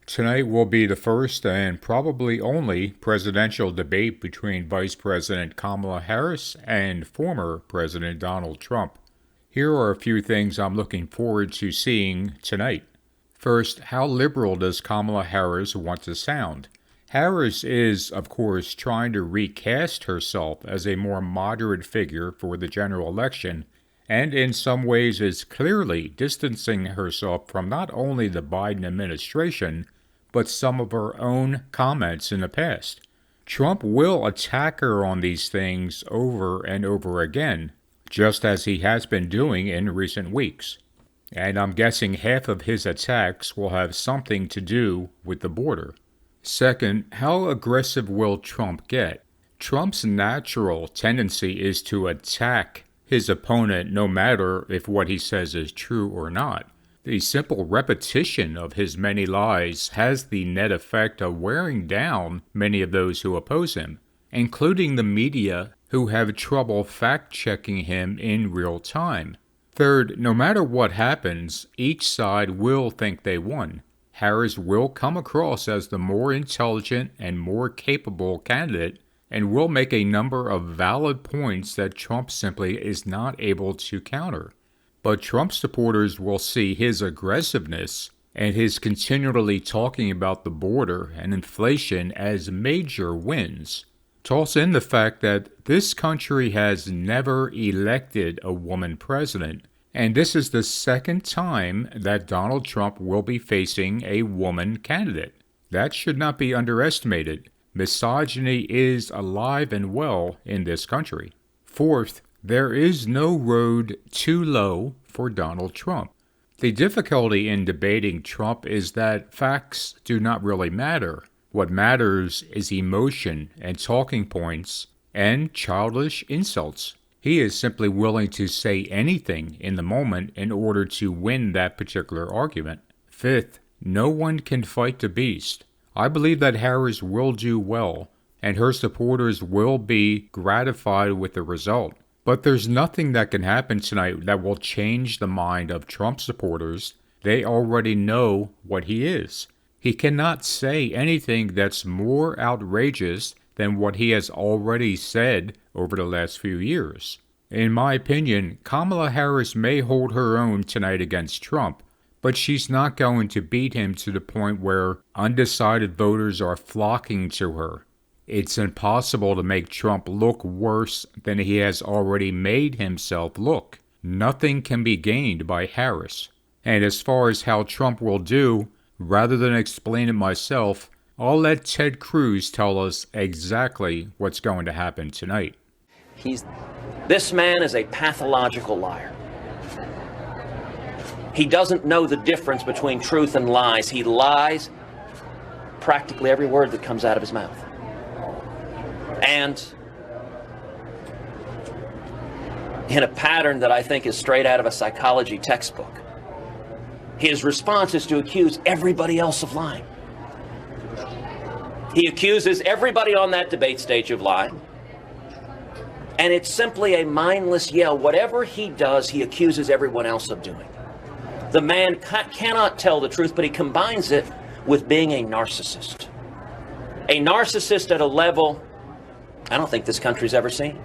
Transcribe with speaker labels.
Speaker 1: Tonight will be the first and probably only presidential debate between Vice President Kamala Harris and former President Donald Trump. Here are a few things I'm looking forward to seeing tonight. First, how liberal does Kamala Harris want to sound? Harris is, of course, trying to recast herself as a more moderate figure for the general election, and in some ways is clearly distancing herself from not only the Biden administration, but some of her own comments in the past. Trump will attack her on these things over and over again, just as he has been doing in recent weeks. And I'm guessing half of his attacks will have something to do with the border. Second, how aggressive will Trump get? Trump's natural tendency is to attack his opponent no matter if what he says is true or not. The simple repetition of his many lies has the net effect of wearing down many of those who oppose him, including the media who have trouble fact-checking him in real time. Third, no matter what happens, each side will think they won. Harris will come across as the more intelligent and more capable candidate and will make a number of valid points that Trump simply is not able to counter. But Trump supporters will see his aggressiveness and his continually talking about the border and inflation as major wins. Toss in the fact that this country has never elected a woman president, and this is the second time that Donald Trump will be facing a woman candidate. That should not be underestimated. Misogyny is alive and well in this country. Fourth, there is no road too low for Donald Trump. The difficulty in debating Trump is that facts do not really matter. What matters is emotion and talking points and childish insults. He is simply willing to say anything in the moment in order to win that particular argument. Fifth, no one can fight the beast. I believe that Harris will do well, and her supporters will be gratified with the result. But there's nothing that can happen tonight that will change the mind of Trump supporters. They already know what he is. He cannot say anything that's more outrageous than what he has already said over the last few years. In my opinion, Kamala Harris may hold her own tonight against Trump, but she's not going to beat him to the point where undecided voters are flocking to her. It's impossible to make Trump look worse than he has already made himself look. Nothing can be gained by Harris. And as far as how Trump will do, rather than explain it myself, I'll let Ted Cruz tell us exactly what's going to happen tonight.
Speaker 2: This man is a pathological liar. He doesn't know the difference between truth and lies. He lies practically every word that comes out of his mouth. And in a pattern that I think is straight out of a psychology textbook, his response is to accuse everybody else of lying. He accuses everybody on that debate stage of lying. And it's simply a mindless yell. Whatever he does, he accuses everyone else of doing. The man cannot tell the truth, but he combines it with being a narcissist. A narcissist at a level I don't think this country's ever seen.